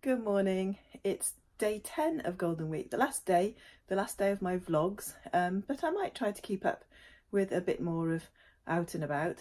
Good morning. It's day 10 of Golden Week, the last day of my vlogs, but I might try to keep up with a bit more of out and about.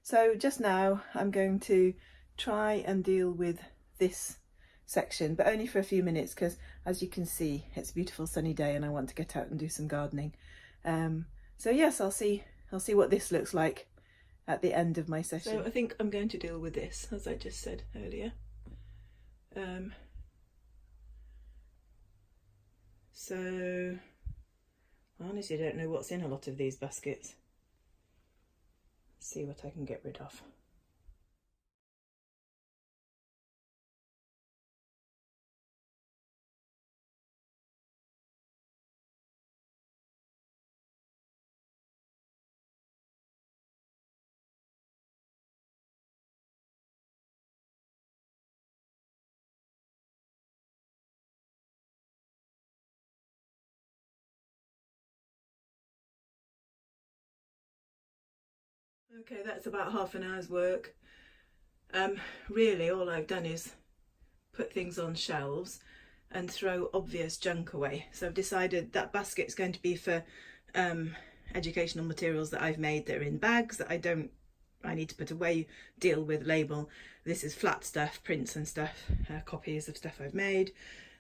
So just now I'm going to try and deal with this section, but only for a few minutes because, as you can see, it's a beautiful sunny day and I want to get out and do some gardening. So yes, I'll see what this looks like at the end of my session. So I think I'm going to deal with this, as I just said earlier. So I honestly don't know what's in a lot of these baskets. Let's see what I can get rid of. Okay, that's about half an hour's work. Really all I've done is put things on shelves and throw obvious junk away. So I've decided that basket's going to be for educational materials that I've made that are in bags that I need to put away, deal with, label. This is flat stuff, prints and stuff, copies of stuff I've made.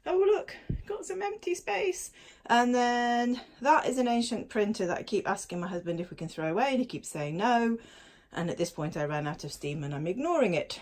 Oh look, got some empty space. And then that is an ancient printer that I keep asking my husband if we can throw away and he keeps saying no. And at this point I ran out of steam and I'm ignoring it.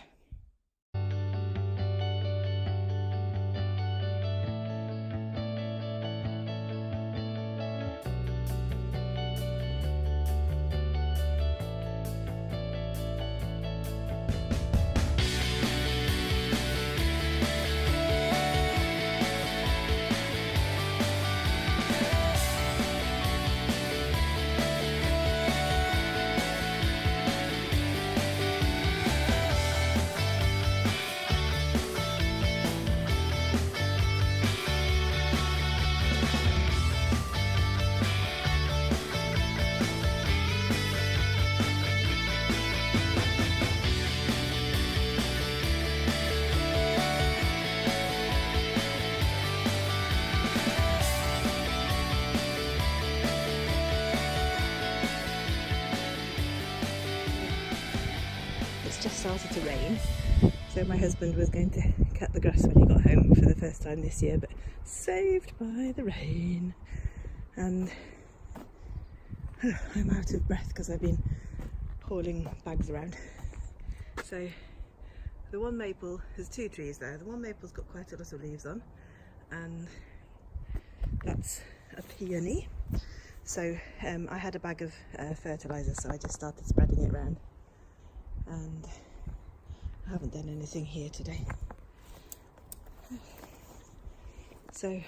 Just started to rain, so my husband was going to cut the grass when he got home for the first time this year, but saved by the rain. And I'm out of breath because I've been hauling bags around. So the one maple, there's two trees there. The one maple's got quite a lot of leaves on, and that's a peony. So I had a bag of fertiliser, so I just started spreading it around. And I haven't done anything here today. So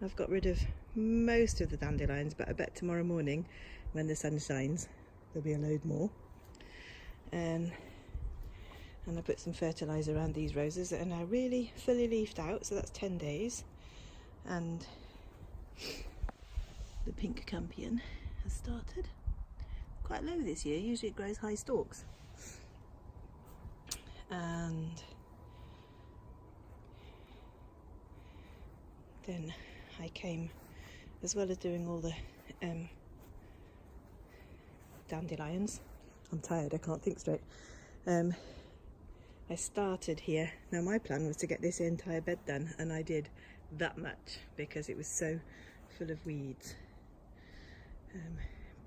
I've got rid of most of the dandelions, but I bet tomorrow morning when the sun shines there'll be a load more. And I put some fertiliser around these roses that are now really fully leafed out, so that's 10 days. And the pink campion has started. Quite low this year, usually it grows high stalks. And then I came, as well as doing all the dandelions, I'm tired, I can't think straight, I started here. Now my plan was to get this entire bed done, and I did that much because it was so full of weeds.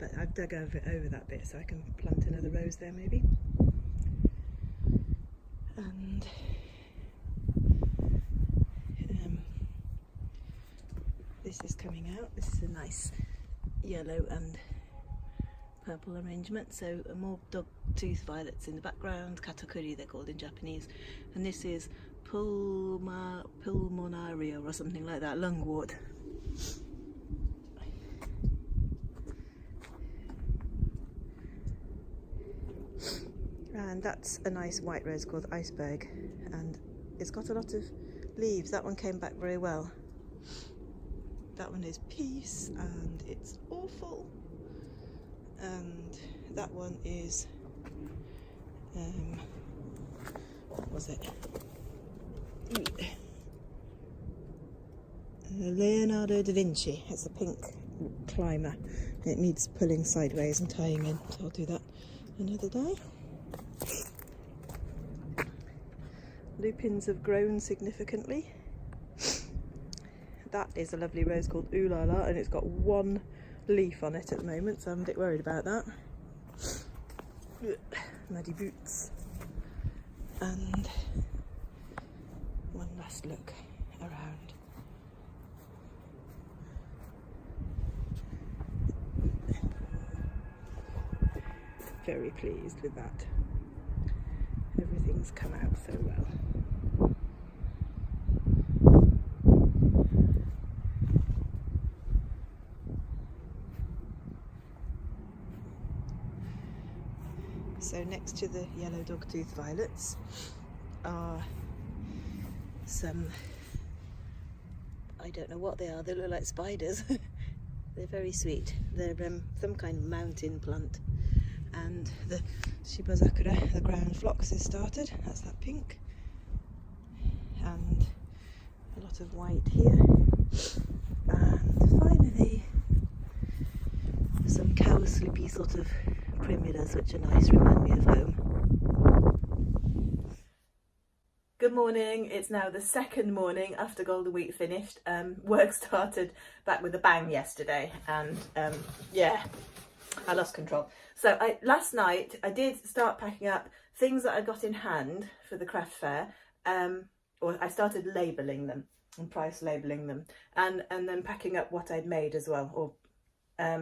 But I've dug over that bit, so I can plant another rose there maybe. And this is coming out. This is a nice yellow and purple arrangement. So more dog-tooth violets in the background, katakuri they're called in Japanese. And this is pulmonaria or something like that, lungwort. And that's a nice white rose called Iceberg, and it's got a lot of leaves. That one came back very well. That one is Peace, and it's awful. And that one is, what was it? Leonardo da Vinci. It's a pink climber. It needs pulling sideways and tying in, so I'll do that another day. Lupins have grown significantly. That is a lovely rose called Ooh La La, and it's got one leaf on it at the moment, so I'm a bit worried about that. Muddy boots. And one last look around. Very pleased with that. Everything's come out so well. So next to the yellow dogtooth violets are some, I don't know what they are, they look like spiders. They're very sweet. They're some kind of mountain plant. And the Shibazakura, the ground phlox, has started. That's that pink. And a lot of white here. And finally, some cowslippy sort of primulas, which are nice, remind me of home. Good morning. It's now the second morning after Golden Week finished. Work started back with a bang yesterday, and yeah, I lost control. So last night I did start packing up things that I got in hand for the craft fair, or I started labelling them and price labelling them, and then packing up what I'd made as well. Or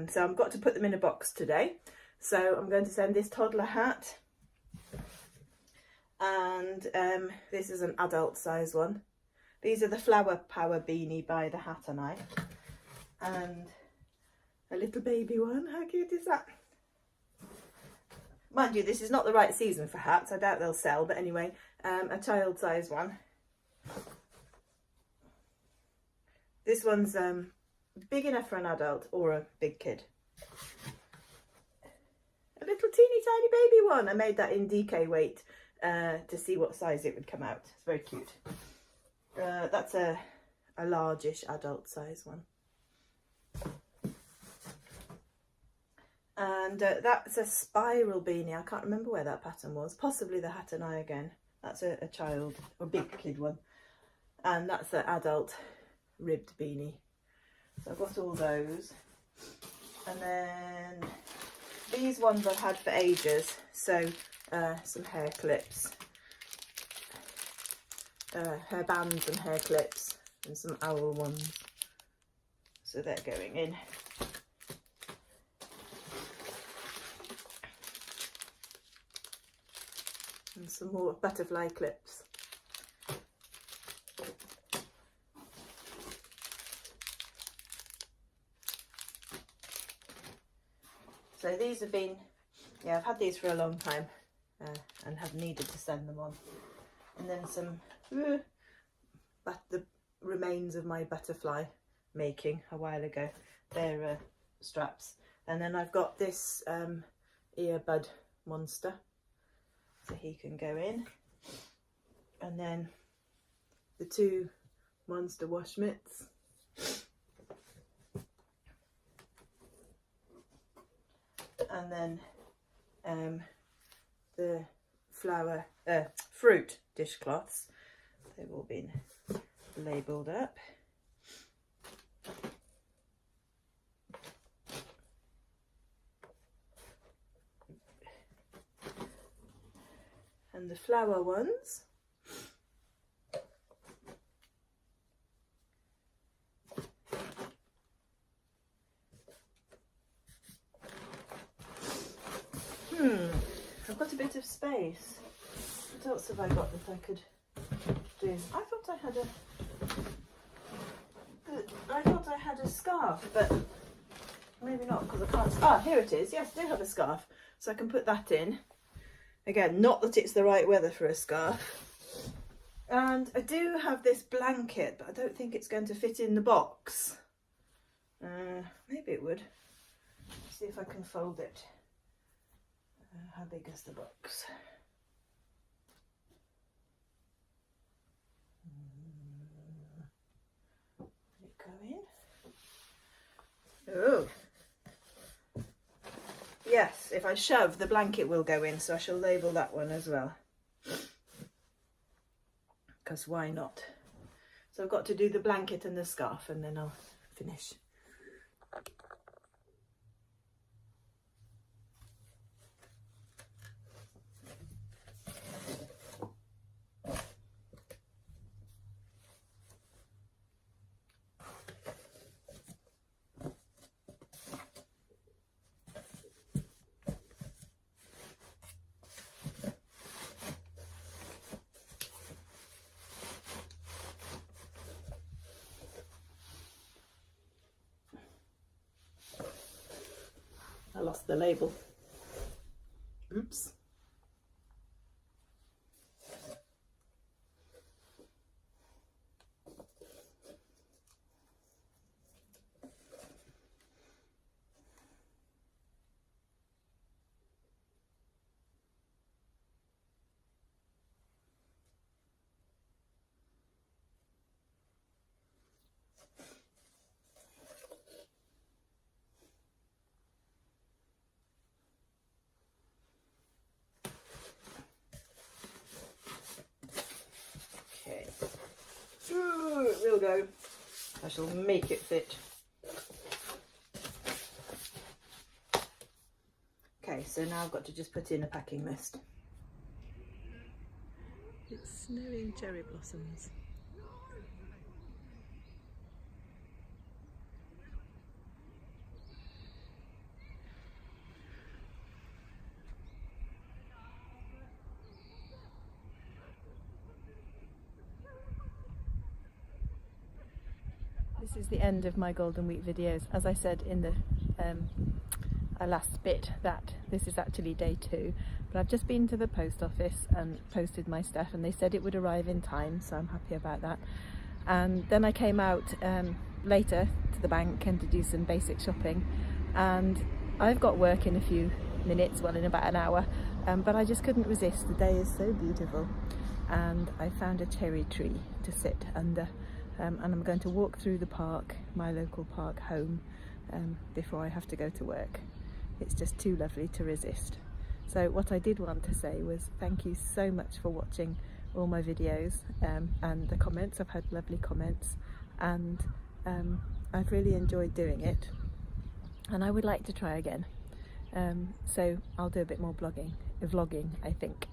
so I've got to put them in a box today. So I'm going to send this toddler hat, and this is an adult size one. These are the Flower Power beanie by the Hat and I, and a little baby one. How cute is that? Mind you, this is not the right season for hats. I doubt they'll sell, but anyway, a child size one. This one's big enough for an adult or a big kid. A little teeny tiny baby one. I made that in DK weight to see what size it would come out. It's very cute. That's a largish adult size one. And that's a spiral beanie. I can't remember where that pattern was. Possibly the Hat and I again. That's a child or big kid one. And that's an adult ribbed beanie. So I've got all those. And then these ones I've had for ages. So some hair clips, hair bands and hair clips, and some owl ones. So they're going in. And some more butterfly clips. So these have been, yeah, I've had these for a long time and have needed to send them on. And then some, but the remains of my butterfly making a while ago. They're straps. And then I've got this earbud monster. So he can go in, and then the two monster wash mitts, and then the fruit dishcloths. They've all been labelled up. And the flower ones. I've got a bit of space. What else have I got that I could do? I thought I had a scarf, but maybe not, because I can't. Ah, here it is. Yes, I do have a scarf, so I can put that in. Again, not that it's the right weather for a scarf. And I do have this blanket, but I don't think it's going to fit in the box. Maybe it would. Let's see if I can fold it. How big is the box? Oh. Yes, if I shove, the blanket will go in, so I shall label that one as well. Because why not? So I've got to do the blanket and the scarf and then I'll finish. I lost the label. Oops. Okay. Ooh, it will go. I shall make it fit. Okay, so now I've got to just put in a packing list. It's snowing cherry blossoms. This is the end of my Golden Week videos. As I said in the last bit, that this is actually day 2, but I've just been to the post office and posted my stuff, and they said it would arrive in time, so I'm happy about that. And then I came out later to the bank and to do some basic shopping, and I've got work in a few minutes, well, in about an hour, but I just couldn't resist. The day is so beautiful, and I found a cherry tree to sit under. And I'm going to walk through the park, my local park, home before I have to go to work. It's just too lovely to resist. So what I did want to say was thank you so much for watching all my videos and the comments. I've had lovely comments, and I've really enjoyed doing it, and I would like to try again. So I'll do a bit more vlogging, I think,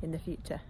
in the future.